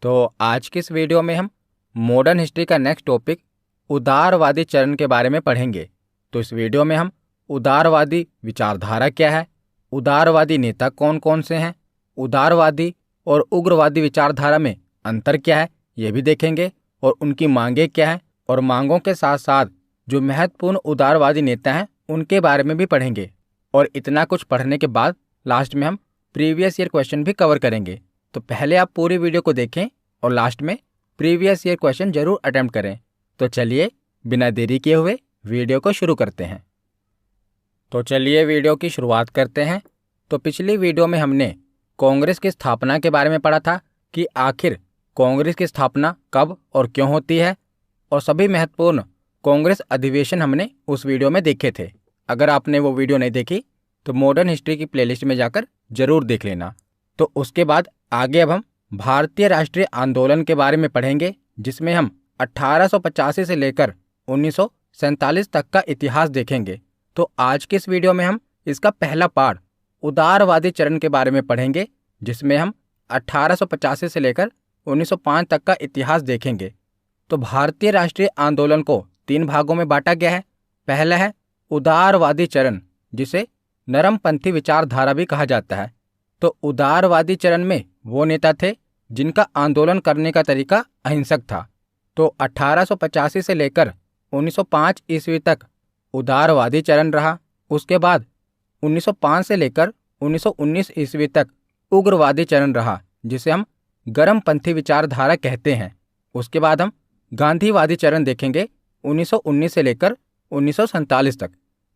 तो आज की इस वीडियो में हम मॉडर्न हिस्ट्री का नेक्स्ट टॉपिक उदारवादी चरण के बारे में पढ़ेंगे। तो इस वीडियो में हम उदारवादी विचारधारा क्या है, उदारवादी नेता कौन कौन से हैं, उदारवादी और उग्रवादी विचारधारा में अंतर क्या है ये भी देखेंगे, और उनकी मांगें क्या हैं, और मांगों के साथ साथ जो महत्वपूर्ण उदारवादी नेता हैं उनके बारे में भी पढ़ेंगे। और इतना कुछ पढ़ने के बाद लास्ट में हम प्रीवियस ईयर क्वेश्चन भी कवर करेंगे। तो पहले आप पूरी वीडियो को देखें और लास्ट में प्रीवियस ईयर क्वेश्चन जरूर अटेम्प्ट करें। तो चलिए बिना देरी किए हुए वीडियो को शुरू करते हैं। तो चलिए वीडियो की शुरुआत करते हैं। तो पिछली वीडियो में हमने कांग्रेस की स्थापना के बारे में पढ़ा था कि आखिर कांग्रेस की स्थापना कब और क्यों होती है, और सभी महत्वपूर्ण कांग्रेस अधिवेशन हमने उस वीडियो में देखे थे। अगर आपने वो वीडियो नहीं देखी तो मॉडर्न हिस्ट्री की प्लेलिस्ट में जाकर जरूर देख लेना। तो उसके बाद आगे अब हम भारतीय राष्ट्रीय आंदोलन के बारे में पढ़ेंगे, जिसमें हम 1885 से लेकर 1947 तक का इतिहास देखेंगे। तो आज के इस वीडियो में हम इसका पहला पार्ट उदारवादी चरण के बारे में पढ़ेंगे, जिसमें हम 1885 से लेकर 1905 तक का इतिहास देखेंगे। तो भारतीय राष्ट्रीय आंदोलन को 3 भागों में बांटा गया है। पहला है उदारवादी चरण, जिसे नरमपंथी विचारधारा भी कहा जाता है। तो उदारवादी चरण में वो नेता थे जिनका आंदोलन करने का तरीका अहिंसक था। तो 1885 से लेकर 1905 ईस्वी तक उदारवादी चरण रहा। उसके बाद 1905 से लेकर 1919 ईस्वी तक उग्रवादी चरण रहा, जिसे हम गर्मपंथी विचारधारा कहते हैं। उसके बाद हम गांधीवादी चरण देखेंगे 1919 से लेकर 1947 तक।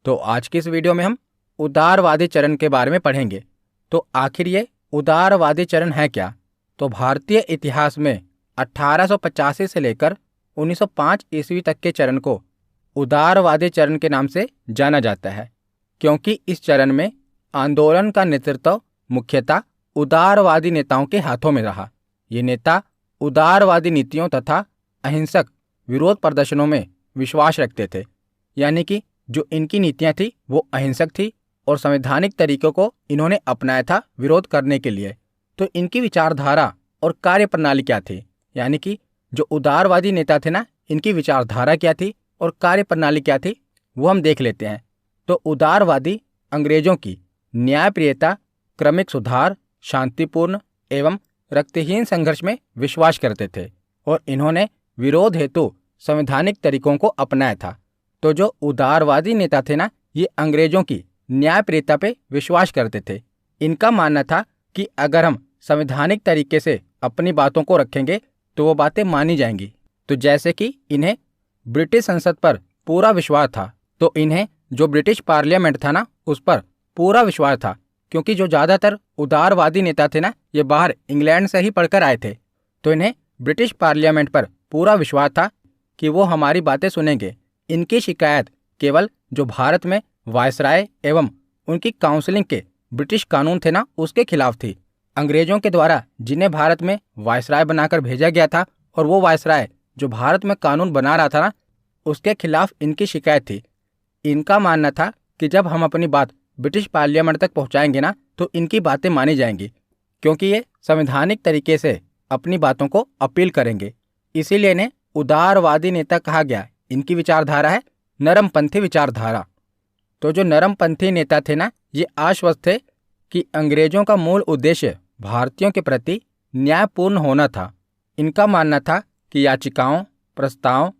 तो आज की इस वीडियो में हम उदारवादी चरण के बारे में पढ़ेंगे। तो आखिर ये उदारवादी चरण है क्या? तो भारतीय इतिहास में 1885 से लेकर 1905 ईस्वी तक के चरण को उदारवादी चरण के नाम से जाना जाता है, क्योंकि इस चरण में आंदोलन का नेतृत्व मुख्यतः उदारवादी नेताओं के हाथों में रहा। ये नेता उदारवादी नीतियों तथा अहिंसक विरोध प्रदर्शनों में विश्वास रखते थे, यानी कि जो इनकी नीतियां थी वो अहिंसक थी और संवैधानिक तरीकों को इन्होंने अपनाया था विरोध करने के लिए। तो इनकी विचारधारा और कार्यप्रणाली क्या थी, यानी कि जो उदारवादी नेता थे ना, इनकी विचारधारा क्या थी और कार्यप्रणाली क्या थी, वो हम देख लेते हैं। तो उदारवादी अंग्रेजों की न्यायप्रियता, क्रमिक सुधार, शांतिपूर्ण एवं रक्तहीन संघर्ष में विश्वास करते थे, और इन्होंने विरोध हेतु संवैधानिक तरीकों को अपनाया था। तो जो उदारवादी नेता थे ना, ये अंग्रेजों की न्यायप्रियता पे विश्वास करते थे। इनका मानना था कि अगर हम संवैधानिक तरीके से अपनी बातों को रखेंगे तो वो बातें मानी जाएंगी। तो जैसे कि इन्हें ब्रिटिश संसद पर पूरा विश्वास था, तो इन्हें जो ब्रिटिश पार्लियामेंट था ना, उस पर पूरा विश्वास था, क्योंकि जो ज़्यादातर उदारवादी नेता थे ना, ये बाहर इंग्लैंड से ही पढ़कर आए थे। तो इन्हें ब्रिटिश पार्लियामेंट पर पूरा विश्वास था कि वो हमारी बातें सुनेंगे। इनकी शिकायत केवल जो भारत में वायसराय एवं उनकी काउंसिलिंग के ब्रिटिश कानून थे ना, उसके खिलाफ थी। अंग्रेजों के द्वारा जिन्हें भारत में वायसराय बनाकर भेजा गया था, और वो वायसराय जो भारत में कानून बना रहा था ना, उसके खिलाफ इनकी शिकायत थी। इनका मानना था कि जब हम अपनी बात ब्रिटिश पार्लियामेंट तक पहुंचाएंगे ना, तो इनकी बातें मानी जाएंगी, क्योंकि ये संवैधानिक तरीके से अपनी बातों को अपील करेंगे। इसीलिए इन्हें उदारवादी नेता कहा गया। इनकी विचारधारा है नरमपंथी विचारधारा। तो जो नरमपंथी नेता थे ना, ये आश्वस्त थे कि अंग्रेजों का मूल उद्देश्य भारतीयों के प्रति न्यायपूर्ण होना था। इनका मानना था कि याचिकाओं, प्रस्तावों,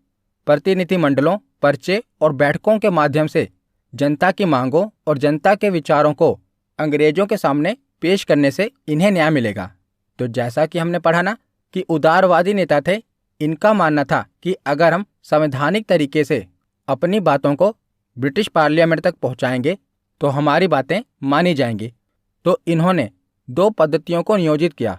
प्रतिनिधिमंडलों, पर्चे और बैठकों के माध्यम से जनता की मांगों और जनता के विचारों को अंग्रेजों के सामने पेश करने से इन्हें न्याय मिलेगा। तो जैसा कि हमने पढ़ा ना कि उदारवादी नेता थे, इनका मानना था कि अगर हम संवैधानिक तरीके से अपनी बातों को ब्रिटिश पार्लियामेंट तक पहुंचाएंगे तो हमारी बातें मानी जाएंगी। तो इन्होंने 2 पद्धतियों को नियोजित किया।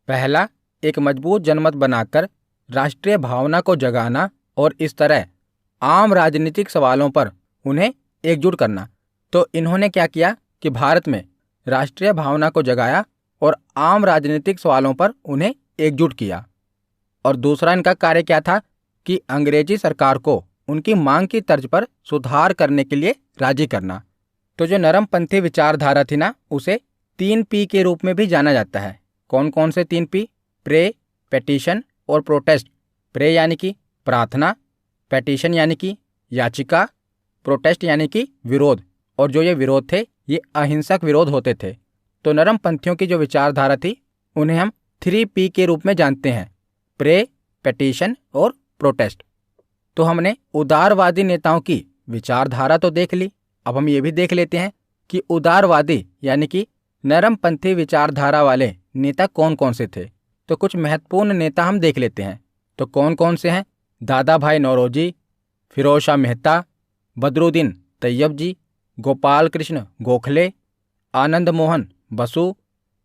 पहला, एक मजबूत जनमत बनाकर राष्ट्रीय भावना को जगाना और इस तरह आम राजनीतिक सवालों पर उन्हें एकजुट करना। तो इन्होंने क्या किया कि भारत में राष्ट्रीय भावना को जगाया और आम राजनीतिक सवालों पर उन्हें एकजुट किया। और दूसरा इनका कार्य क्या था कि अंग्रेजी सरकार को उनकी मांग की तर्ज पर सुधार करने के लिए राजी करना। तो जो नरमपंथी विचारधारा थी ना, उसे 3 P के रूप में भी जाना जाता है। कौन कौन से 3 P? प्रे, पेटिशन और प्रोटेस्ट। प्रे यानी कि प्रार्थना, पेटिशन यानी कि याचिका, प्रोटेस्ट यानी कि विरोध। और जो ये विरोध थे ये अहिंसक विरोध होते थे। तो नरमपंथियों की जो विचारधारा थी उन्हें हम 3P के रूप में जानते हैं, प्रे, पेटिशन और प्रोटेस्ट। तो हमने उदारवादी नेताओं की विचारधारा तो देख ली, अब हम ये भी देख लेते हैं कि उदारवादी यानी कि नरमपंथी विचारधारा वाले नेता कौन कौन से थे। तो कुछ महत्वपूर्ण नेता हम देख लेते हैं। तो कौन कौन से हैं? दादा भाई नौरोजी, फिरोज शाह मेहता, बदरुद्दीन तैयब जी, गोपाल कृष्ण गोखले, आनंद मोहन बसु,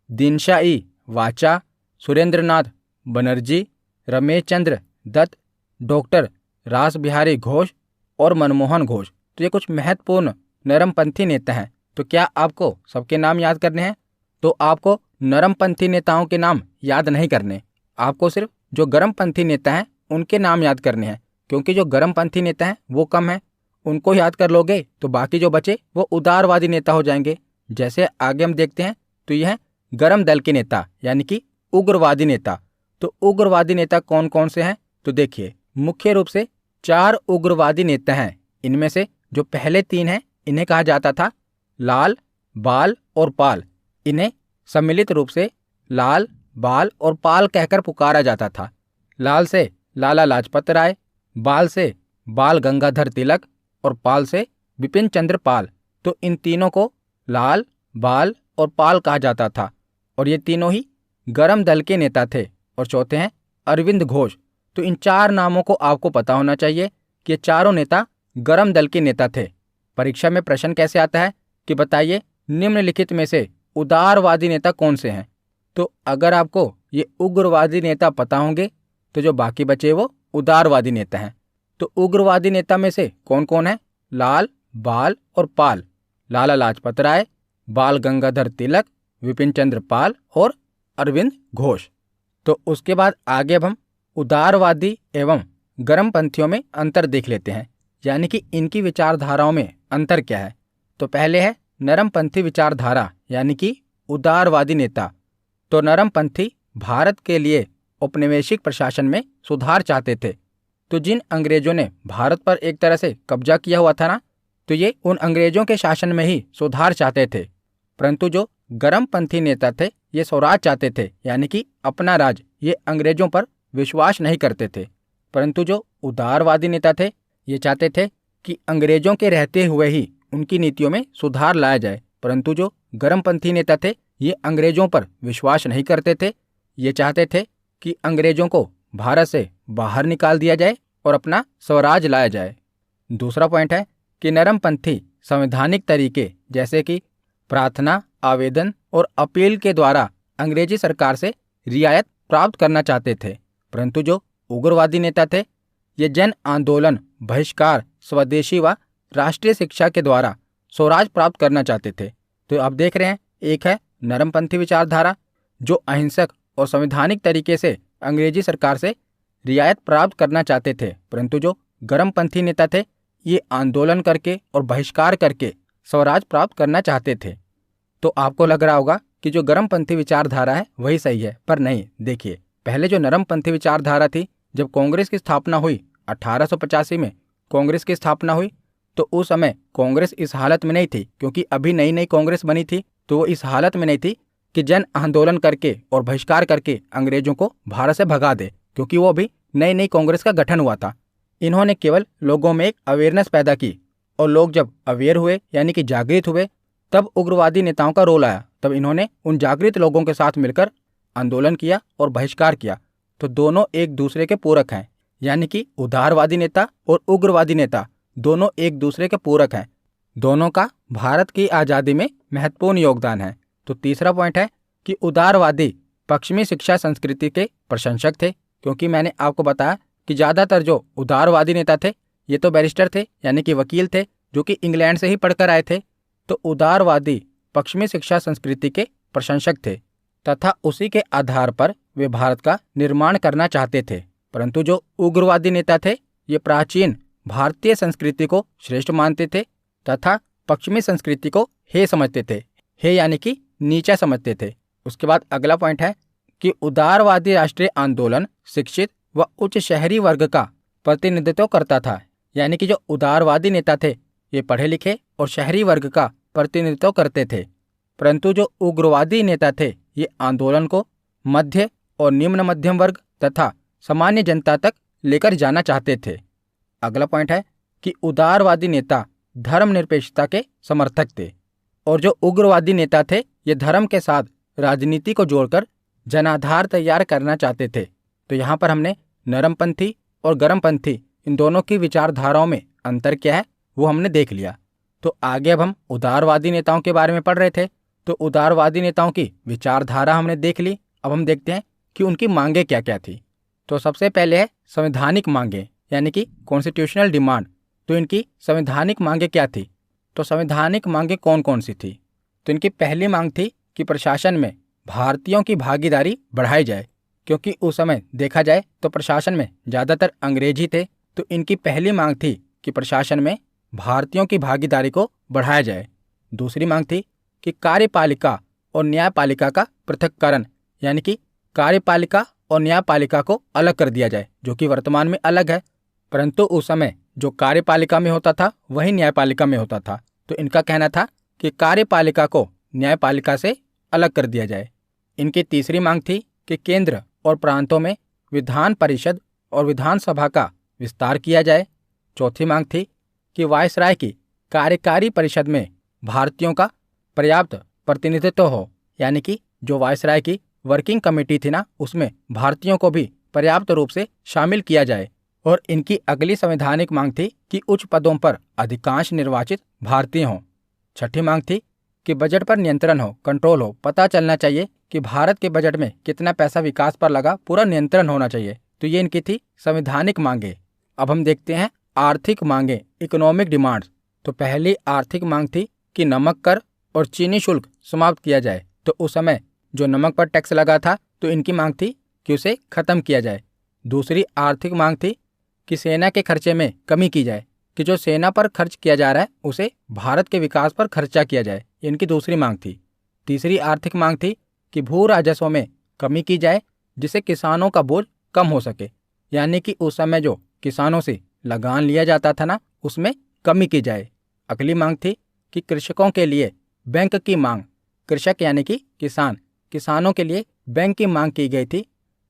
दीनशाई वाचा, सुरेंद्रनाथ बनर्जी, रमेश चंद्र दत्त, डॉक्टर रास बिहारी घोष और मनमोहन घोष। तो ये कुछ महत्वपूर्ण नरमपंथी नेता हैं। तो क्या आपको सबके नाम याद करने हैं? तो आपको नरमपंथी नेताओं के नाम याद नहीं करने, आपको सिर्फ जो गर्मपंथी नेता हैं उनके नाम याद करने हैं, क्योंकि जो गर्मपंथी नेता हैं वो कम हैं। उनको याद कर लोगे तो बाकी जो बचे वो उदारवादी नेता हो जाएंगे। जैसे आगे हम देखते हैं तो यह है गर्म दल के नेता यानी कि उग्रवादी नेता। तो उग्रवादी नेता कौन कौन से हैं? तो देखिए, मुख्य रूप से 4 उग्रवादी नेता हैं। इनमें से जो पहले 3 हैं इन्हें कहा जाता था लाल, बाल और पाल। इन्हें सम्मिलित रूप से लाल, बाल और पाल कहकर पुकारा जाता था। लाल से लाला लाजपत राय, बाल से बाल गंगाधर तिलक और पाल से विपिन चंद्र पाल। तो इन तीनों को लाल, बाल और पाल कहा जाता था और ये तीनों ही गर्म दल के नेता थे। और चौथे हैं अरविंद घोष। तो इन 4 नामों को आपको पता होना चाहिए कि ये चारों नेता गर्म दल के नेता थे। परीक्षा में प्रश्न कैसे आता है कि बताइए निम्नलिखित में से उदारवादी नेता कौन से हैं? तो अगर आपको ये उग्रवादी नेता पता होंगे तो जो बाकी बचे वो उदारवादी नेता हैं। तो उग्रवादी नेता में से कौन कौन है? लाल, बाल और पाल। लाला लाजपत राय, बाल गंगाधर तिलक, विपिन चंद्र पाल और अरविंद घोष। तो उसके बाद आगे अब हम उदारवादी एवं गर्मपंथियों में अंतर देख लेते हैं, यानी कि इनकी विचारधाराओं में अंतर क्या है। तो पहले है नरमपंथी विचारधारा यानी कि उदारवादी नेता। तो नरमपंथी भारत के लिए औपनिवेशिक प्रशासन में सुधार चाहते थे। तो जिन अंग्रेजों ने भारत पर एक तरह से कब्जा किया हुआ था ना, तो ये उन अंग्रेजों के शासन में ही सुधार चाहते थे। परंतु जो गर्मपंथी नेता थे ये स्वराज चाहते थे, यानी कि अपना राज। ये अंग्रेजों पर विश्वास नहीं करते थे। परंतु जो उदारवादी नेता थे ये चाहते थे कि अंग्रेजों के रहते हुए ही उनकी नीतियों में सुधार लाया जाए। परंतु जो गर्मपंथी नेता थे ये अंग्रेजों पर विश्वास नहीं करते थे। ये चाहते थे कि अंग्रेजों को भारत से बाहर निकाल दिया जाए और अपना स्वराज लाया जाए। दूसरा पॉइंट है कि नरमपंथी संवैधानिक तरीके जैसे कि प्रार्थना, आवेदन और अपील के द्वारा अंग्रेजी सरकार से रियायत प्राप्त करना चाहते थे। परंतु जो उग्रवादी नेता थे ये जन आंदोलन, बहिष्कार, स्वदेशी व राष्ट्रीय शिक्षा के द्वारा स्वराज प्राप्त करना चाहते थे। तो आप देख रहे हैं, एक है नरमपंथी विचारधारा जो अहिंसक और संवैधानिक तरीके से अंग्रेजी सरकार से रियायत प्राप्त करना चाहते थे। परंतु जो गर्मपंथी नेता थे ये आंदोलन करके और बहिष्कार करके स्वराज प्राप्त करना चाहते थे। तो आपको लग रहा होगा कि जो गर्मपंथी विचारधारा है वही सही है, पर नहीं। देखिए, पहले जो नरमपंथी विचारधारा थी, जब कांग्रेस की स्थापना हुई 1885 में कांग्रेस की स्थापना हुई, तो उस समय कांग्रेस इस हालत में नहीं थी, क्योंकि अभी नई नई कांग्रेस बनी थी। तो वो इस हालत में नहीं थी कि जन आंदोलन करके और बहिष्कार करके अंग्रेजों को भारत से भगा दे, क्योंकि वो अभी नई नई कांग्रेस का गठन हुआ था। इन्होंने केवल लोगों में एक अवेयरनेस पैदा की और लोग जब अवेयर हुए यानी कि जागृत हुए, तब उग्रवादी नेताओं का रोल आया। तब इन्होंने उन जागृत लोगों के साथ मिलकर आंदोलन किया और बहिष्कार किया। तो दोनों एक दूसरे के पूरक हैं, यानी कि उदारवादी नेता और उग्रवादी नेता दोनों एक दूसरे के पूरक हैं। दोनों का भारत की आज़ादी में महत्वपूर्ण योगदान है। तो तीसरा पॉइंट है कि उदारवादी पश्चिमी शिक्षा संस्कृति के प्रशंसक थे, क्योंकि मैंने आपको बताया कि ज़्यादातर जो उदारवादी नेता थे ये तो बैरिस्टर थे, यानी कि वकील थे, जो कि इंग्लैंड से ही पढ़कर आए थे। तो उदारवादी पश्चिमी शिक्षा संस्कृति के प्रशंसक थे तथा उसी के आधार पर वे भारत का निर्माण करना चाहते थे। परंतु जो उग्रवादी नेता थे ये प्राचीन भारतीय संस्कृति को श्रेष्ठ मानते थे तथा पश्चिमी संस्कृति को हे समझते थे। हे यानी कि नीचा समझते थे। उसके बाद अगला पॉइंट है कि उदारवादी राष्ट्रीय आंदोलन शिक्षित व उच्च शहरी वर्ग का प्रतिनिधित्व करता था। यानी कि जो उदारवादी नेता थे ये पढ़े लिखे और शहरी वर्ग का प्रतिनिधित्व करते थे, परंतु जो उग्रवादी नेता थे ये आंदोलन को मध्य और निम्न मध्यम वर्ग तथा सामान्य जनता तक लेकर जाना चाहते थे। अगला पॉइंट है कि उदारवादी नेता धर्मनिरपेक्षता के समर्थक थे और जो उग्रवादी नेता थे ये धर्म के साथ राजनीति को जोड़कर जनाधार तैयार करना चाहते थे। तो यहाँ पर हमने नरमपंथी और गर्मपंथी इन दोनों की विचारधाराओं में अंतर क्या है वो हमने देख लिया। तो आगे अब हम उदारवादी नेताओं के बारे में पढ़ रहे थे। तो उदारवादी नेताओं की विचारधारा हमने देख ली। अब हम देखते हैं कि उनकी मांगे क्या क्या थी। तो सबसे पहले है संवैधानिक मांगे यानी कि कॉन्स्टिट्यूशनल डिमांड। तो इनकी संवैधानिक मांगे क्या थी? तो संवैधानिक मांगे कौन कौन सी थी? तो इनकी पहली मांग थी कि प्रशासन में भारतीयों की भागीदारी बढ़ाई जाए, क्योंकि उस समय देखा जाए तो प्रशासन में ज़्यादातर अंग्रेजी थे। तो इनकी पहली मांग थी कि प्रशासन में भारतीयों की भागीदारी को बढ़ाया जाए। दूसरी मांग थी कि कार्यपालिका और न्यायपालिका का पृथक्करण, यानी कि कार्यपालिका और न्यायपालिका को अलग कर दिया जाए, जो कि वर्तमान में अलग है, परंतु उस समय जो कार्यपालिका में होता था वही न्यायपालिका में होता था। तो इनका कहना था कि कार्यपालिका को न्यायपालिका से अलग कर दिया जाए। इनकी तीसरी मांग थी कि केंद्र और प्रांतों में विधान परिषद और विधानसभा का विस्तार किया जाए। चौथी मांग थी कि वायसराय की कार्यकारी परिषद में भारतीयों का पर्याप्त प्रतिनिधित्व हो, यानी कि जो वायसराय की वर्किंग कमेटी थी ना उसमें भारतीयों को भी पर्याप्त रूप से शामिल किया जाए। और इनकी अगली संवैधानिक मांग थी कि उच्च पदों पर अधिकांश निर्वाचित भारतीय हों। छठी मांग थी कि बजट पर नियंत्रण हो, कंट्रोल हो, पता चलना चाहिए कि भारत के बजट में कितना पैसा विकास पर लगा, पूरा नियंत्रण होना चाहिए। तो ये इनकी थी संवैधानिक मांगे। अब हम देखते हैं आर्थिक मांगे, इकोनॉमिक डिमांड्स। तो पहली आर्थिक मांग थी कि नमक कर और चीनी शुल्क समाप्त किया जाए। तो उस समय जो नमक पर टैक्स लगा था तो इनकी मांग थी कि उसे खत्म किया जाए। दूसरी आर्थिक मांग थी कि सेना के खर्चे में कमी की जाए, कि जो सेना पर खर्च किया जा रहा है उसे भारत के विकास पर खर्चा किया जाए। इनकी दूसरी मांग थी। तीसरी आर्थिक मांग थी कि भू राजस्व में कमी की जाए जिससे किसानों का बोझ कम हो सके, यानी कि उस समय जो किसानों से लगान लिया जाता था ना उसमें कमी की जाए। अगली मांग थी कि कृषकों के लिए बैंक की मांग, कृषक यानी कि किसान, किसानों के लिए बैंक की मांग की गई थी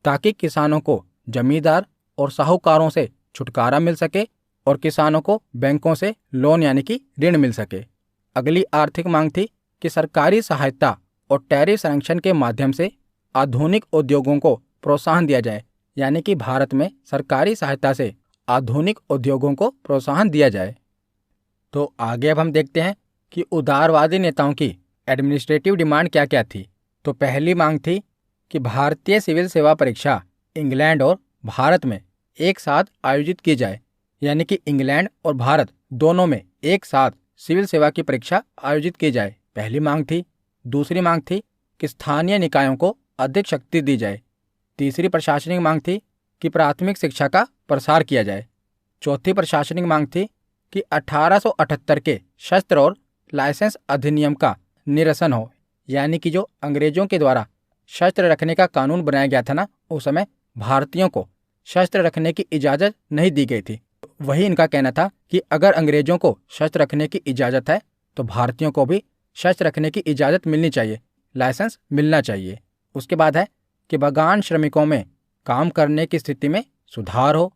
ताकि किसानों को जमींदार और साहूकारों से छुटकारा मिल सके और किसानों को बैंकों से लोन यानी कि ऋण मिल सके। अगली आर्थिक मांग थी कि सरकारी सहायता और टैरिफ संरक्षण के माध्यम से आधुनिक उद्योगों को प्रोत्साहन दिया जाए, यानी कि भारत में सरकारी सहायता से आधुनिक उद्योगों को प्रोत्साहन दिया जाए। तो आगे अब हम देखते हैं कि उदारवादी नेताओं की एडमिनिस्ट्रेटिव डिमांड क्या क्या थी। तो पहली मांग थी कि भारतीय सिविल सेवा परीक्षा इंग्लैंड और भारत में एक साथ आयोजित की जाए, यानी कि इंग्लैंड और भारत दोनों में एक साथ सिविल सेवा की परीक्षा आयोजित की जाए, पहली मांग थी। दूसरी मांग थी कि स्थानीय निकायों को अधिक शक्ति दी जाए। तीसरी प्रशासनिक मांग थी कि प्राथमिक शिक्षा का प्रसार किया जाए। चौथी प्रशासनिक मांग थी कि 1878 के शस्त्र और लाइसेंस अधिनियम का निरसन हो, यानी कि जो अंग्रेजों के द्वारा शस्त्र रखने का कानून बनाया गया था ना उस समय भारतीयों को शस्त्र रखने की इजाज़त नहीं दी गई थी। वही इनका कहना था कि अगर अंग्रेजों को शस्त्र रखने की इजाज़त है तो भारतीयों को भी शस्त्र रखने की इजाज़त मिलनी चाहिए, लाइसेंस मिलना चाहिए। उसके बाद है कि बागान श्रमिकों में काम करने की स्थिति में सुधार हो।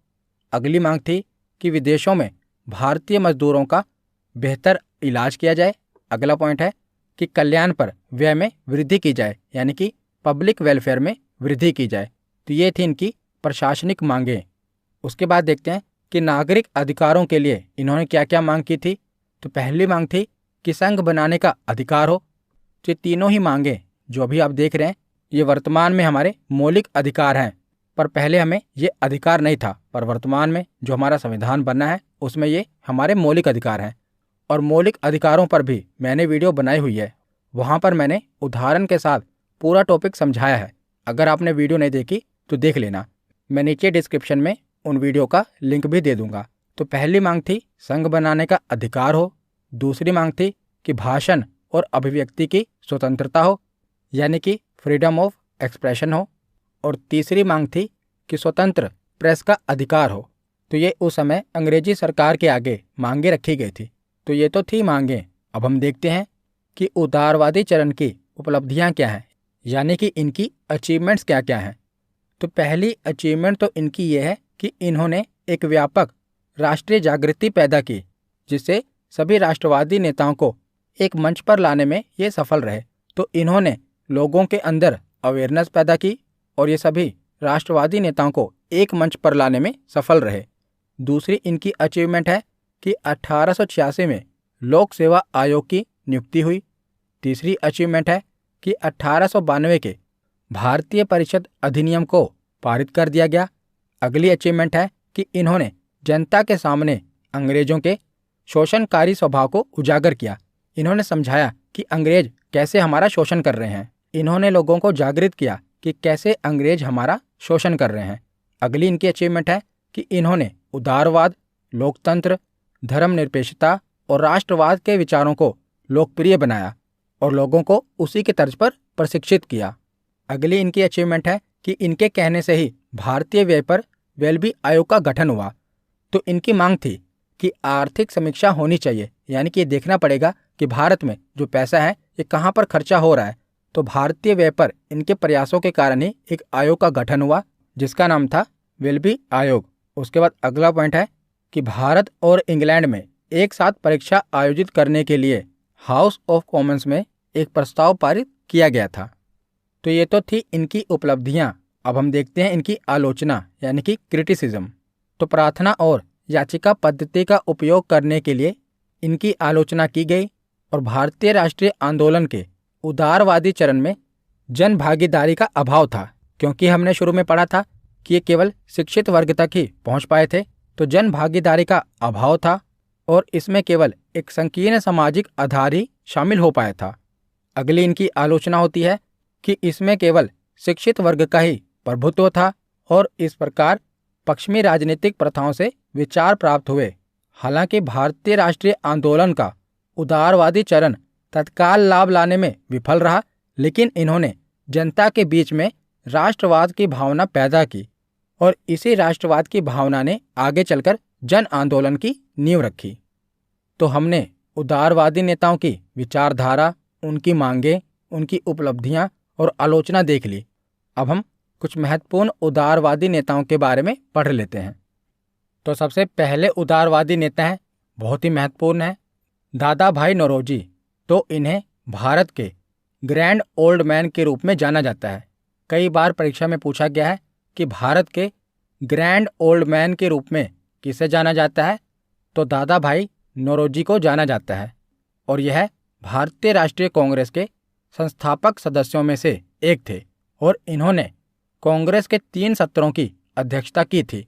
अगली मांग थी कि विदेशों में भारतीय मजदूरों का बेहतर इलाज किया जाए। अगला पॉइंट है कि कल्याण पर व्यय में वृद्धि की जाए, यानी कि पब्लिक वेलफेयर में वृद्धि की जाए। तो ये थी इनकी प्रशासनिक मांगें। उसके बाद देखते हैं कि नागरिक अधिकारों के लिए इन्होंने क्या क्या मांग की थी। तो पहली मांग थी कि संघ बनाने का अधिकार हो। तो ये तीनों ही मांगें जो अभी आप देख रहे हैं ये वर्तमान में हमारे मौलिक अधिकार हैं, पर पहले हमें ये अधिकार नहीं था, पर वर्तमान में जो हमारा संविधान बना है उसमें ये हमारे मौलिक अधिकार हैं। और मौलिक अधिकारों पर भी मैंने वीडियो बनाई हुई है, वहाँ पर मैंने उदाहरण के साथ पूरा टॉपिक समझाया है। अगर आपने वीडियो नहीं देखी तो देख लेना, मैं नीचे डिस्क्रिप्शन में उन वीडियो का लिंक भी दे दूंगा। तो पहली मांग थी संघ बनाने का अधिकार हो। दूसरी मांग थी कि भाषण और अभिव्यक्ति की स्वतंत्रता हो, यानी कि फ्रीडम ऑफ एक्सप्रेशन हो। और तीसरी मांग थी कि स्वतंत्र प्रेस का अधिकार हो। तो ये उस समय अंग्रेजी सरकार के आगे मांगे रखी गई थी। तो ये तो थी मांगे। अब हम देखते हैं कि उदारवादी चरण की उपलब्धियां क्या हैं, यानी कि इनकी अचीवमेंट्स क्या क्या हैं। तो पहली अचीवमेंट तो इनकी ये है कि इन्होंने एक व्यापक राष्ट्रीय जागृति पैदा की, जिससे सभी राष्ट्रवादी नेताओं को एक मंच पर लाने में ये सफल रहे। तो इन्होंने लोगों के अंदर अवेयरनेस पैदा की और ये सभी राष्ट्रवादी नेताओं को एक मंच पर लाने में सफल रहे। दूसरी इनकी अचीवमेंट है कि 1886 में लोक सेवा आयोग की नियुक्ति हुई। तीसरी अचीवमेंट है कि 1892 के भारतीय परिषद अधिनियम को पारित कर दिया गया। अगली अचीवमेंट है कि इन्होंने जनता के सामने अंग्रेजों के शोषणकारी स्वभाव को उजागर किया। इन्होंने समझाया कि अंग्रेज कैसे हमारा शोषण कर रहे हैं। इन्होंने लोगों को जागृत किया कि कैसे अंग्रेज हमारा शोषण कर रहे हैं। अगली इनकी अचीवमेंट है कि इन्होंने उदारवाद, लोकतंत्र, धर्मनिरपेक्षता और राष्ट्रवाद के विचारों को लोकप्रिय बनाया और लोगों को उसी के तर्ज पर प्रशिक्षित किया। अगली इनकी अचीवमेंट है कि इनके कहने से ही भारतीय व्यय पर वेल्बी आयोग का गठन हुआ। तो इनकी मांग थी कि आर्थिक समीक्षा होनी चाहिए, यानी कि ये देखना पड़ेगा कि भारत में जो पैसा है ये कहाँ पर खर्चा हो रहा है। तो भारतीय व्यय पर इनके प्रयासों के कारण ही एक आयोग का गठन हुआ, जिसका नाम था वेल्बी आयोग। उसके बाद अगला पॉइंट है कि भारत और इंग्लैंड में एक साथ परीक्षा आयोजित करने के लिए हाउस ऑफ कॉमन्स में एक प्रस्ताव पारित किया गया था। तो ये तो थी इनकी उपलब्धियां। अब हम देखते हैं इनकी आलोचना, यानी कि क्रिटिसिज्म। तो प्रार्थना और याचिका पद्धति का उपयोग करने के लिए इनकी आलोचना की गई और भारतीय राष्ट्रीय आंदोलन के उदारवादी चरण में जन भागीदारी का अभाव था, क्योंकि हमने शुरू में पढ़ा था कि ये केवल शिक्षित वर्ग तक ही पहुंच पाए थे। तो जन भागीदारी का अभाव था और इसमें केवल एक संकीर्ण सामाजिक आधार ही शामिल हो पाया था। अगली इनकी आलोचना होती है कि इसमें केवल शिक्षित वर्ग का ही प्रभुत्व था और इस प्रकार पश्चिमी राजनीतिक प्रथाओं से विचार प्राप्त हुए। हालांकि भारतीय राष्ट्रीय आंदोलन का उदारवादी चरण तत्काल लाभ लाने में विफल रहा, लेकिन इन्होंने जनता के बीच में राष्ट्रवाद की भावना पैदा की और इसी राष्ट्रवाद की भावना ने आगे चलकर जन आंदोलन की नींव रखी। तो हमने उदारवादी नेताओं की विचारधारा, उनकी मांगे, उनकी उपलब्धियां और आलोचना देख ली। अब हम कुछ महत्वपूर्ण उदारवादी नेताओं के बारे में पढ़ लेते हैं। तो सबसे पहले उदारवादी नेता हैं, बहुत ही महत्वपूर्ण है, दादा भाई नौरोजी। तो इन्हें भारत के ग्रैंड ओल्ड मैन के रूप में जाना जाता है। कई बार परीक्षा में पूछा गया है कि भारत के ग्रैंड ओल्ड मैन के रूप में किसे जाना जाता है, तो दादा भाई नौरोजी को जाना जाता है और यह भारतीय राष्ट्रीय कांग्रेस के संस्थापक सदस्यों में से एक थे और इन्होंने कांग्रेस के 3 सत्रों की अध्यक्षता की थी।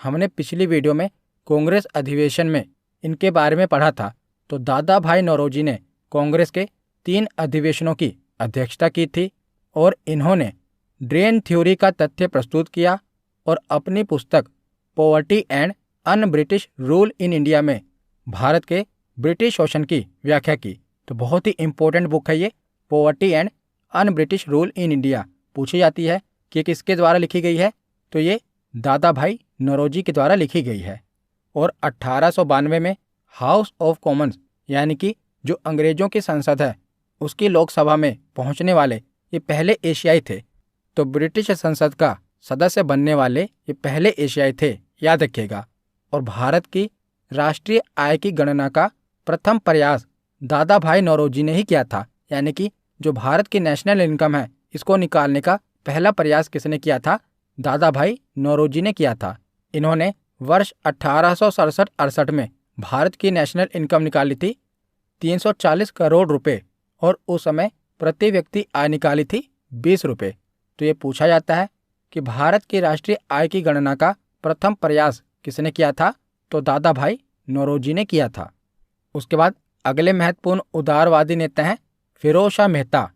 हमने पिछली वीडियो में कांग्रेस अधिवेशन में इनके बारे में पढ़ा था। तो दादा भाई नौरोजी ने कांग्रेस के 3 अधिवेशनों की अध्यक्षता की थी और इन्होंने ड्रेन थ्योरी का तथ्य प्रस्तुत किया और अपनी पुस्तक poverty and un British rule in India में भारत के ब्रिटिश शोषण की व्याख्या की। तो बहुत ही इंपॉर्टेंट बुक है ये, poverty and un British rule in India. पूछी जाती है कि ये किसके द्वारा लिखी गई है, तो ये दादा भाई नौरोजी के द्वारा लिखी गई है। और 1892 में हाउस ऑफ कॉमन्स, यानी कि जो अंग्रेजों की संसद है, उसकी लोकसभा में पहुंचने वाले ये पहले एशियाई थे। तो ब्रिटिश संसद का सदस्य बनने वाले ये पहले एशियाई थे, याद रखिएगा। और भारत की राष्ट्रीय आय की गणना का प्रथम प्रयास दादा भाई नौरोजी ने ही किया था, यानी कि जो भारत की नेशनल इनकम है इसको निकालने का पहला प्रयास किसने किया था, दादा भाई नौरोजी ने किया था। इन्होंने वर्ष 1867-68 में भारत की नेशनल इनकम निकाली थी 340 करोड़ रुपए और उस समय प्रति व्यक्ति आय निकाली थी 20 रुपये। तो ये पूछा जाता है कि भारत की राष्ट्रीय आय की गणना का प्रथम प्रयास किसने किया था, तो दादा भाई नौरोजी ने किया था। उसके बाद अगले महत्वपूर्ण उदारवादी नेता हैं फिरोज शाह मेहता।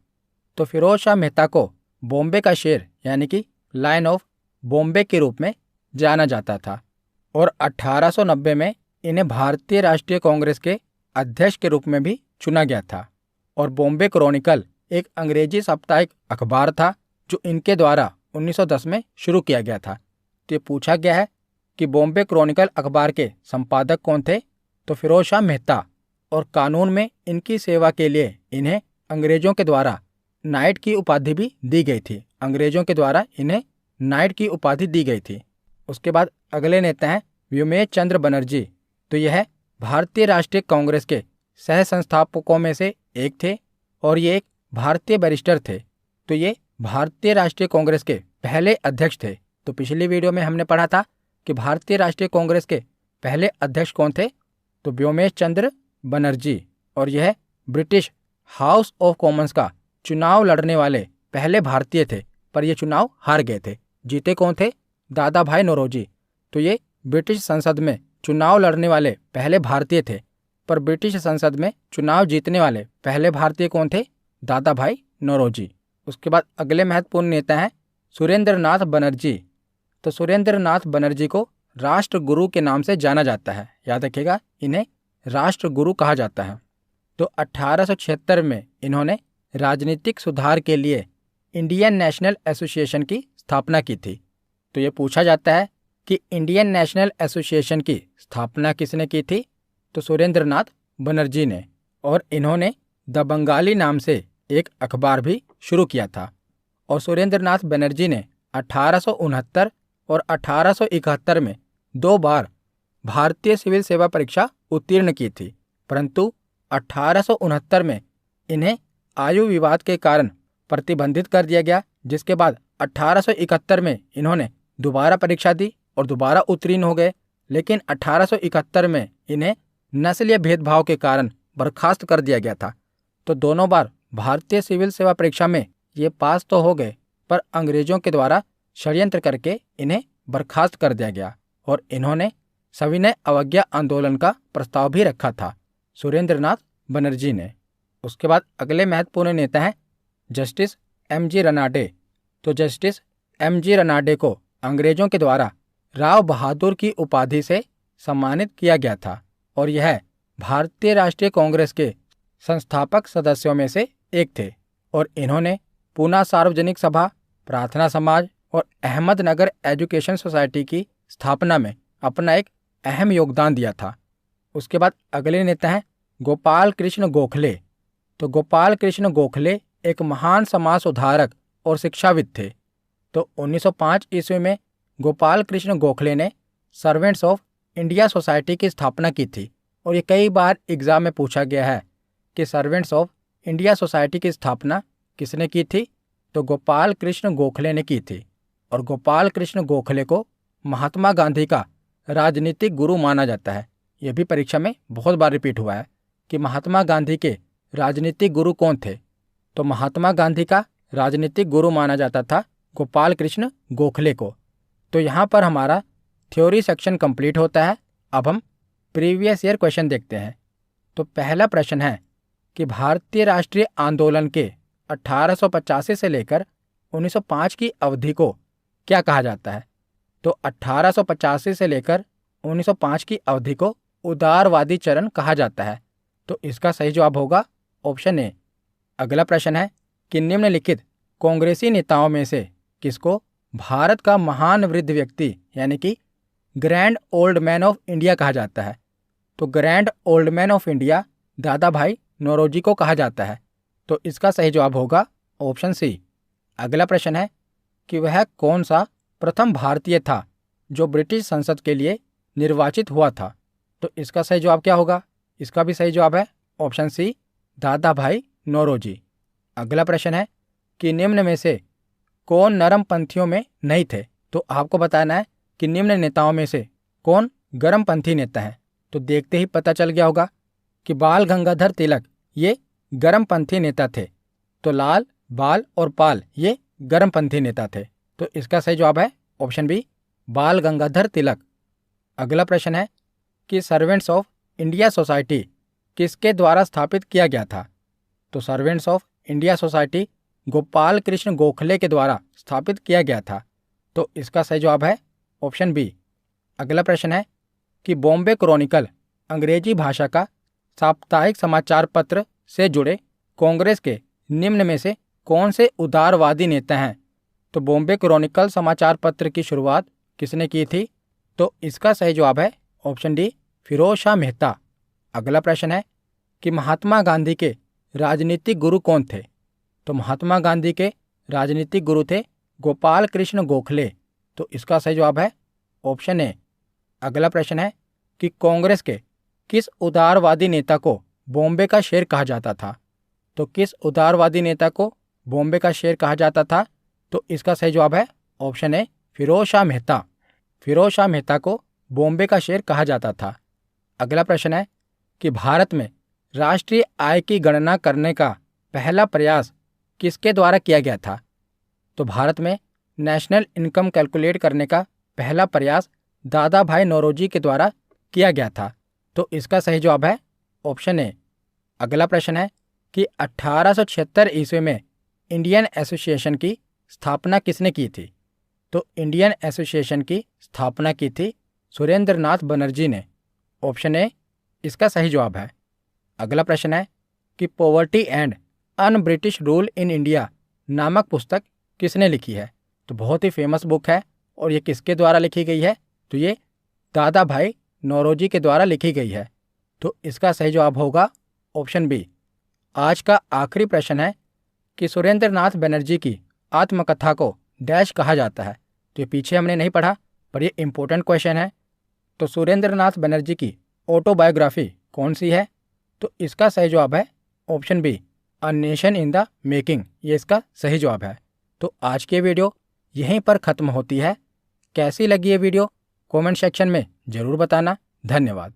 तो फिरोज शाह मेहता को बॉम्बे का शेर, यानी कि लायन ऑफ बॉम्बे के रूप में जाना जाता था और 1890 में इन्हें भारतीय राष्ट्रीय कांग्रेस के अध्यक्ष के रूप में भी चुना गया था। और बॉम्बे क्रॉनिकल एक अंग्रेजी साप्ताहिक अखबार था जो इनके द्वारा 1910 में शुरू किया गया था। तो ये पूछा गया है कि बॉम्बे क्रॉनिकल अखबार के संपादक कौन थे? तो फिरोज शाह मेहता। और कानून में इनकी सेवा के लिए इन्हें अंग्रेजों के द्वारा नाइट की उपाधि भी दी गई थी। अंग्रेजों के द्वारा इन्हें नाइट की उपाधि दी गई थी। उसके बाद अगले नेता हैं व्योमेश चंद्र बनर्जी। तो यह भारतीय राष्ट्रीय कांग्रेस के सह संस्थापकों में से एक थे और ये एक भारतीय बैरिस्टर थे। तो ये भारतीय राष्ट्रीय कांग्रेस के पहले अध्यक्ष थे। तो पिछली वीडियो में हमने पढ़ा था कि भारतीय राष्ट्रीय कांग्रेस के पहले अध्यक्ष कौन थे? तो व्योमेश चंद्र बनर्जी। और यह ब्रिटिश हाउस ऑफ कॉमन्स का चुनाव लड़ने वाले पहले भारतीय थे, पर यह चुनाव हार गए थे। जीते कौन थे? दादा भाई नौरोजी। तो ये ब्रिटिश संसद में चुनाव लड़ने वाले पहले भारतीय थे, पर ब्रिटिश संसद में चुनाव जीतने वाले पहले भारतीय कौन थे? दादा भाई नौरोजी। उसके बाद अगले महत्वपूर्ण नेता हैं सुरेंद्र नाथ बनर्जी। तो सुरेंद्र नाथ बनर्जी को राष्ट्रगुरु के नाम से जाना जाता है। याद रखिएगा, इन्हें राष्ट्रगुरु कहा जाता है। तो 1876 में इन्होंने राजनीतिक सुधार के लिए इंडियन नेशनल एसोसिएशन की स्थापना की थी। तो ये पूछा जाता है कि इंडियन नेशनल एसोसिएशन की स्थापना किसने की थी? तो सुरेंद्र नाथ बनर्जी ने। और इन्होंने द बंगाली नाम से एक अखबार भी शुरू किया था। और सुरेंद्र नाथ बनर्जी ने 1869 और 1871 में 2 बार भारतीय सिविल सेवा परीक्षा उत्तीर्ण की थी, परंतु 1869 में इन्हें आयु विवाद के कारण प्रतिबंधित कर दिया गया, जिसके बाद 1871 में इन्होंने दोबारा परीक्षा दी और दोबारा उत्तीर्ण हो गए। लेकिन 1871 में इन्हें नस्लीय भेदभाव के कारण बर्खास्त कर दिया गया था। तो दोनों बार भारतीय सिविल सेवा परीक्षा में ये पास तो हो गए, पर अंग्रेजों के द्वारा षड्यंत्र करके इन्हें बर्खास्त कर दिया गया। और इन्होंने सविनय अवज्ञा आंदोलन का प्रस्ताव भी रखा था सुरेंद्र नाथ बनर्जी ने। उसके बाद अगले महत्वपूर्ण नेता हैं जस्टिस एम.जी. रनाडे। तो जस्टिस एम.जी. रनाडे को अंग्रेजों के द्वारा राव बहादुर की उपाधि से सम्मानित किया गया था और यह भारतीय राष्ट्रीय कांग्रेस के संस्थापक सदस्यों में से एक थे। और इन्होंने पूना सार्वजनिक सभा, प्रार्थना समाज और अहमदनगर एजुकेशन सोसाइटी की स्थापना में अपना एक अहम योगदान दिया था। उसके बाद अगले नेता हैं गोपाल कृष्ण गोखले। तो गोपाल कृष्ण गोखले एक महान समाज सुधारक और शिक्षाविद थे। तो 1905 ईस्वी में गोपाल कृष्ण गोखले ने सर्वेंट्स ऑफ इंडिया सोसाइटी की स्थापना की थी। और ये कई बार एग्जाम में पूछा गया है कि सर्वेंट्स ऑफ इंडिया सोसाइटी की स्थापना किसने की थी? तो गोपाल कृष्ण गोखले ने की थी। और गोपाल कृष्ण गोखले को महात्मा गांधी का राजनीतिक गुरु माना जाता है। यह भी परीक्षा में बहुत बार रिपीट हुआ है कि महात्मा गांधी के राजनीतिक गुरु कौन थे? तो महात्मा गांधी का राजनीतिक गुरु माना जाता था गोपाल कृष्ण गोखले को। तो यहाँ पर हमारा थ्योरी सेक्शन कंप्लीट होता है। अब हम प्रीवियस ईयर क्वेश्चन देखते हैं। तो पहला प्रश्न है कि भारतीय राष्ट्रीय आंदोलन के 1885 से लेकर 1905 की अवधि को क्या कहा जाता है? तो 1885 से लेकर 1905 की अवधि को उदारवादी चरण कहा जाता है। तो इसका सही जवाब होगा ऑप्शन ए। अगला प्रश्न है कि निम्नलिखित कांग्रेसी नेताओं में से किसको भारत का महान वृद्ध व्यक्ति यानी कि grand old man of India कहा जाता है? तो grand old man of India दादा भाई नौरोजी को कहा जाता है। तो इसका सही जवाब होगा ऑप्शन सी। अगला प्रश्न है कि वह कौन सा प्रथम भारतीय था जो ब्रिटिश संसद के लिए निर्वाचित हुआ था? तो इसका सही जवाब क्या होगा? इसका भी सही जवाब है ऑप्शन सी, दादा भाई नौरोजी। अगला प्रश्न है कि निम्न में से कौन नरमपंथियों में नहीं थे? तो आपको बताना है कि निम्न नेताओं में से कौन गर्मपंथी नेता हैं। तो देखते ही पता चल गया होगा कि बाल गंगाधर तिलक ये गर्मपंथी नेता थे। तो लाल, बाल और पाल ये गर्मपंथी नेता थे। तो इसका सही जवाब है ऑप्शन बी, बाल गंगाधर तिलक। अगला प्रश्न है कि सर्वेंट्स ऑफ इंडिया सोसाइटी किसके द्वारा स्थापित किया गया था? तो servants of India society Gopal Krishna Gokhale के द्वारा स्थापित किया गया था। तो इसका सही जवाब है ऑप्शन बी। अगला प्रश्न है कि बॉम्बे क्रॉनिकल अंग्रेजी भाषा का साप्ताहिक समाचार पत्र से जुड़े कांग्रेस के निम्न में से कौन से उदारवादी नेता हैं तो बॉम्बे क्रॉनिकल समाचार पत्र की शुरुआत किसने की थी? तो इसका सही जवाब है ऑप्शन डी, फिरोज शाह मेहता। अगला प्रश्न है कि महात्मा गांधी के राजनीतिक गुरु कौन थे? तो महात्मा गांधी के राजनीतिक गुरु थे गोपाल कृष्ण गोखले। तो इसका सही जवाब है ऑप्शन ए। अगला प्रश्न है कि कांग्रेस के किस उदारवादी नेता को बॉम्बे का शेर कहा जाता था? तो किस उदारवादी नेता को बॉम्बे का शेर कहा जाता था? तो इसका सही जवाब है ऑप्शन ए, फिरोज शाह मेहता। फिरोज शाह मेहता को बॉम्बे का शेर कहा जाता था। अगला प्रश्न है कि भारत में राष्ट्रीय आय की गणना करने का पहला प्रयास किसके द्वारा किया गया था? तो भारत में नेशनल इनकम कैलकुलेट करने का पहला प्रयास दादा भाई नौरोजी के द्वारा किया गया था। तो इसका सही जवाब है ऑप्शन ए। अगला प्रश्न है कि 1876 ईस्वी में इंडियन एसोसिएशन की स्थापना किसने की थी? तो इंडियन एसोसिएशन की स्थापना की थी सुरेंद्र नाथ बनर्जी ने। ऑप्शन ए इसका सही जवाब है। अगला प्रश्न है कि poverty and un British rule in India नामक पुस्तक किसने लिखी है? तो बहुत ही फेमस बुक है और ये किसके द्वारा लिखी गई है? तो ये दादा भाई नौरोजी के द्वारा लिखी गई है। तो इसका सही जवाब होगा ऑप्शन बी। आज का आखिरी प्रश्न है कि सुरेंद्र नाथ बनर्जी की आत्मकथा को डैश कहा जाता है। तो ये पीछे हमने नहीं पढ़ा पर ये इंपॉर्टेंट क्वेश्चन है। तो सुरेंद्र नाथ बनर्जी की ऑटोबायोग्राफी कौन सी है? तो इसका सही जवाब है option B, a nation in the making. ये इसका सही जवाब है। तो आज की वीडियो यहीं पर ख़त्म होती है। कैसी लगी ये वीडियो कमेंट सेक्शन में ज़रूर बताना। धन्यवाद।